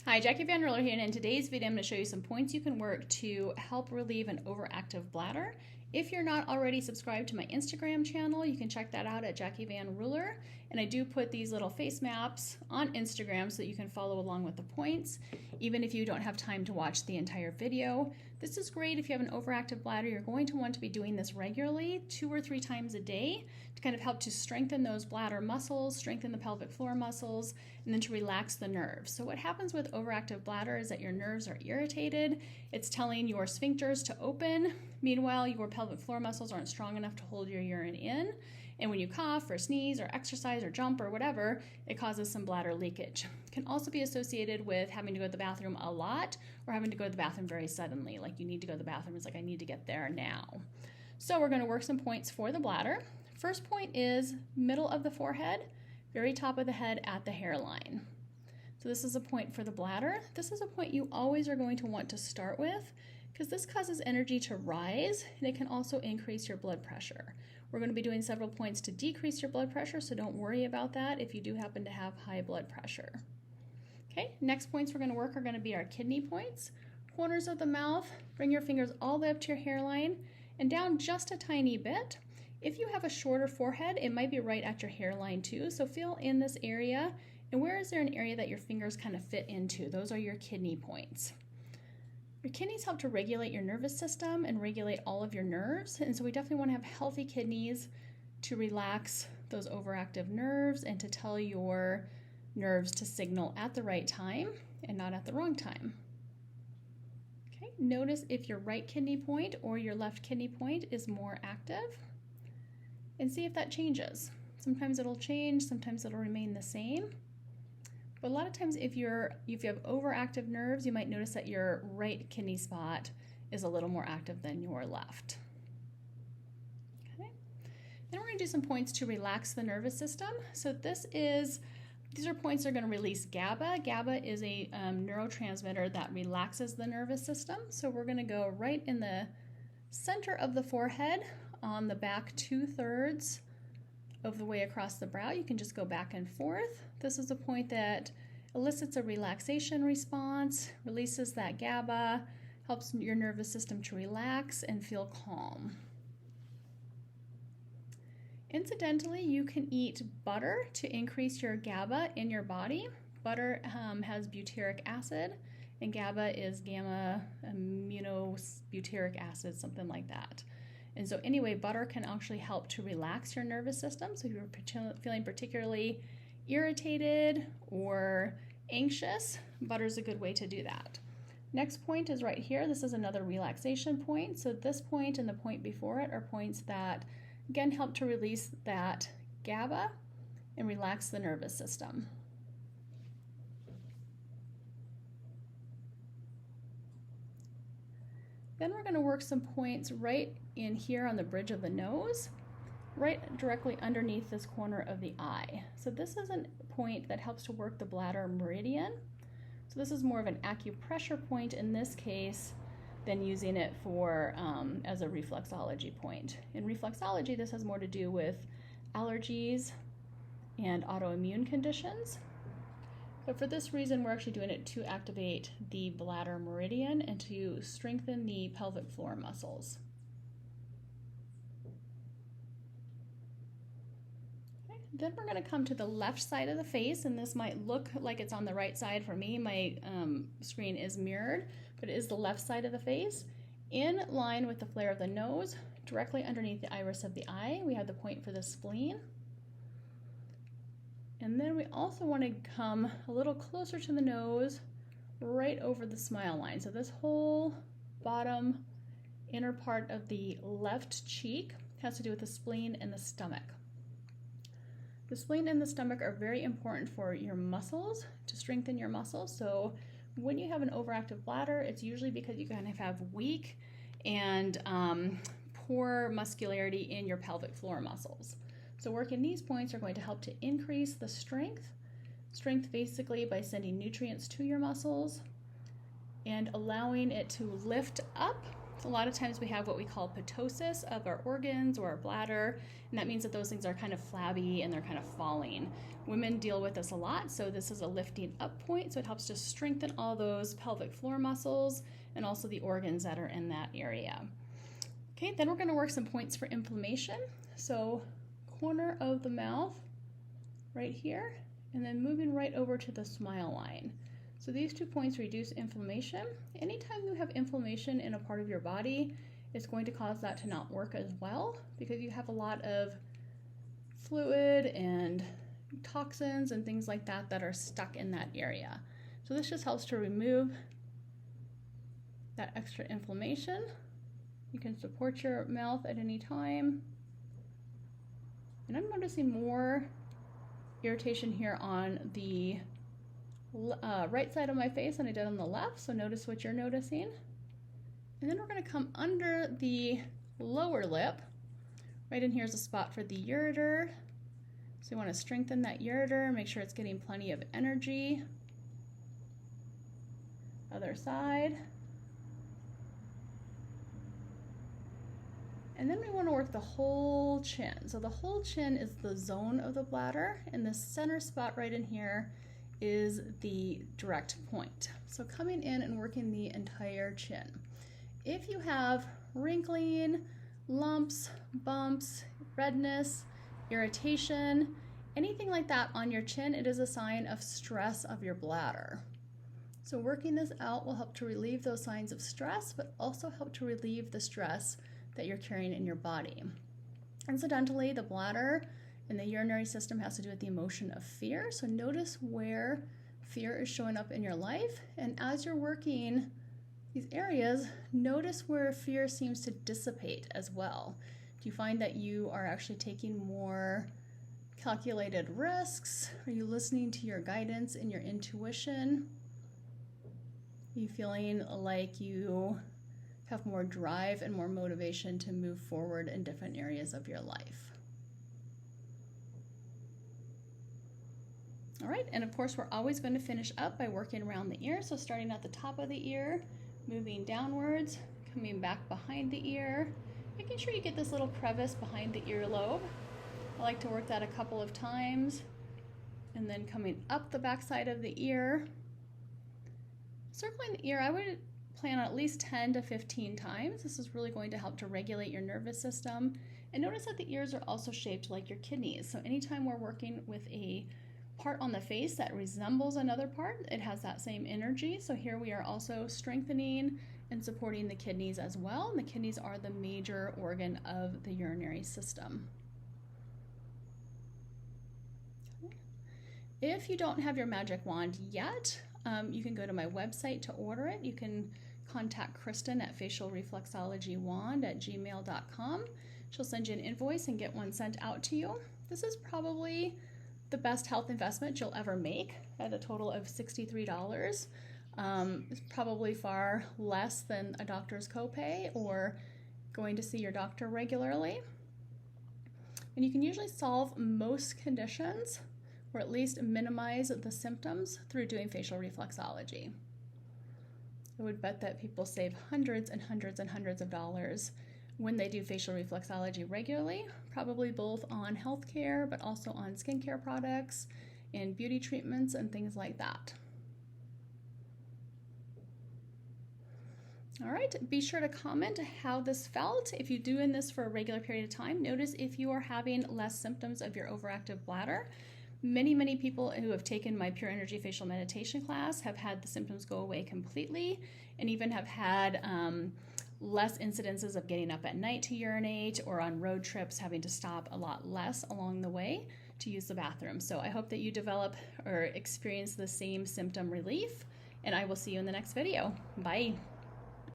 Hi, Jackie Van Ruller here, and in today's video I'm going to show you some points you can work to help relieve an overactive bladder. If you're not already subscribed to my Instagram channel, you can check that out at Jackie Van Ruller, and I do put these little face maps on Instagram so that you can follow along with the points, even if you don't have time to watch the entire video. This is great if you have an overactive bladder. You're going to want to be doing this regularly, 2 or 3 times a day, to kind of help to strengthen those bladder muscles, strengthen the pelvic floor muscles, and then to relax the nerves. So what happens with overactive bladder is that your nerves are irritated. It's telling your sphincters to open. Meanwhile, your pelvic floor muscles aren't strong enough to hold your urine in. And when you cough or sneeze or exercise or jump or whatever, it causes some bladder leakage. It can also be associated with having to go to the bathroom a lot or having to go to the bathroom very suddenly. Like you need to go to the bathroom, it's like I need to get there now. So we're going to work some points for the bladder. First point is middle of the forehead, very top of the head at the hairline. So this is a point for the bladder. This is a point you always are going to want to start with because this causes energy to rise and it can also increase your blood pressure. We're going to be doing several points to decrease your blood pressure, so don't worry about that if you do happen to have high blood pressure. Okay, next points we're going to work are going to be our kidney points. Corners of the mouth, bring your fingers all the way up to your hairline and down just a tiny bit. If you have a shorter forehead, it might be right at your hairline too, so feel in this area. And where is there an area that your fingers kind of fit into? Those are your kidney points. Your kidneys help to regulate your nervous system and regulate all of your nerves, and so we definitely want to have healthy kidneys to relax those overactive nerves and to tell your nerves to signal at the right time and not at the wrong time. Okay, notice if your right kidney point or your left kidney point is more active and see if that changes. Sometimes it'll change, sometimes it'll remain the same. But a lot of times if you have overactive nerves, you might notice that your right kidney spot is a little more active than your left. Okay. Then we're going to do some points to relax the nervous system. So these are points that are going to release GABA. GABA is a neurotransmitter that relaxes the nervous system. So we're going to go right in the center of the forehead on the back 2/3 of the way across the brow. You can just go back and forth. This is a point that elicits a relaxation response, releases that GABA, helps your nervous system to relax and feel calm. Incidentally, you can eat butter to increase your GABA in your body. Butter has butyric acid, and GABA is gamma aminobutyric acid, something like that. And so anyway, butter can actually help to relax your nervous system. So if you're feeling particularly irritated or anxious, butter is a good way to do that. Next point is right here. This is another relaxation point. So this point and the point before it are points that, again, help to release that GABA and relax the nervous system. Then we're going to work some points right in here on the bridge of the nose, right directly underneath this corner of the eye. So this is a point that helps to work the bladder meridian. So this is more of an acupressure point in this case than using it for as a reflexology point. In reflexology, this has more to do with allergies and autoimmune conditions. But for this reason, we're actually doing it to activate the bladder meridian and to strengthen the pelvic floor muscles. Okay. Then we're going to come to the left side of the face, and this might look like it's on the right side for me. My screen is mirrored, but it is the left side of the face. In line with the flare of the nose, directly underneath the iris of the eye, we have the point for the spleen. And then we also want to come a little closer to the nose, right over the smile line. So this whole bottom inner part of the left cheek has to do with the spleen and the stomach. The spleen and the stomach are very important for your muscles, to strengthen your muscles. So when you have an overactive bladder, it's usually because you kind of have weak and poor muscularity in your pelvic floor muscles. So working these points are going to help to increase the strength basically by sending nutrients to your muscles and allowing it to lift up So a lot of times we have what we call ptosis of our organs or our bladder, and that means that those things are kind of flabby and they're kind of falling. Women deal with this a lot, so this is a lifting up point, so it helps to strengthen all those pelvic floor muscles and also the organs that are in that area. Okay, then we're going to work some points for inflammation. So corner of the mouth right here, and then moving right over to the smile line. So these 2 points reduce inflammation. Anytime you have inflammation in a part of your body, it's going to cause that to not work as well because you have a lot of fluid and toxins and things like that that are stuck in that area. So this just helps to remove that extra inflammation. You can support your mouth at any time. And I'm noticing more irritation here on the right side of my face than I did on the left, so notice what you're noticing. And then we're going to come under the lower lip. Right in here is a spot for the ureter. So you want to strengthen that ureter, make sure it's getting plenty of energy. Other side. And then we want to work the whole chin. So the whole chin is the zone of the bladder, and the center spot right in here is the direct point. So coming in and working the entire chin. If you have wrinkling, lumps, bumps, redness, irritation, anything like that on your chin, it is a sign of stress of your bladder. So working this out will help to relieve those signs of stress, but also help to relieve the stress that you're carrying in your body. Incidentally, the bladder and the urinary system has to do with the emotion of fear. So notice where fear is showing up in your life. And as you're working these areas, notice where fear seems to dissipate as well. Do you find that you are actually taking more calculated risks? Are you listening to your guidance and your intuition? Are you feeling like you have more drive and more motivation to move forward in different areas of your life? All right, and of course we're always going to finish up by working around the ear. So starting at the top of the ear, moving downwards, coming back behind the ear, making sure you get this little crevice behind the earlobe. I like to work that a couple of times, and then coming up the back side of the ear. Circling the ear, I would plan on at least 10 to 15 times. This is really going to help to regulate your nervous system. And notice that the ears are also shaped like your kidneys. So anytime we're working with a part on the face that resembles another part, it has that same energy. So here we are also strengthening and supporting the kidneys as well. And the kidneys are the major organ of the urinary system. If you don't have your magic wand yet, you can go to my website to order it. You can contact Kristen at facialreflexologywand@gmail.com. She'll send you an invoice and get one sent out to you. This is probably the best health investment you'll ever make at a total of $63. It's probably far less than a doctor's copay or going to see your doctor regularly. And you can usually solve most conditions, or at least minimize the symptoms, through doing facial reflexology. I would bet that people save hundreds and hundreds and hundreds of dollars when they do facial reflexology regularly, probably both on healthcare, but also on skincare products and beauty treatments and things like that. All right, be sure to comment how this felt. If you're doing this for a regular period of time, notice if you are having less symptoms of your overactive bladder. Many people who have taken my Pure Energy Facial Meditation class have had the symptoms go away completely, and even have had less incidences of getting up at night to urinate, or on road trips having to stop a lot less along the way to use the bathroom. So I hope that you develop or experience the same symptom relief, and I will see you in the next video. Bye.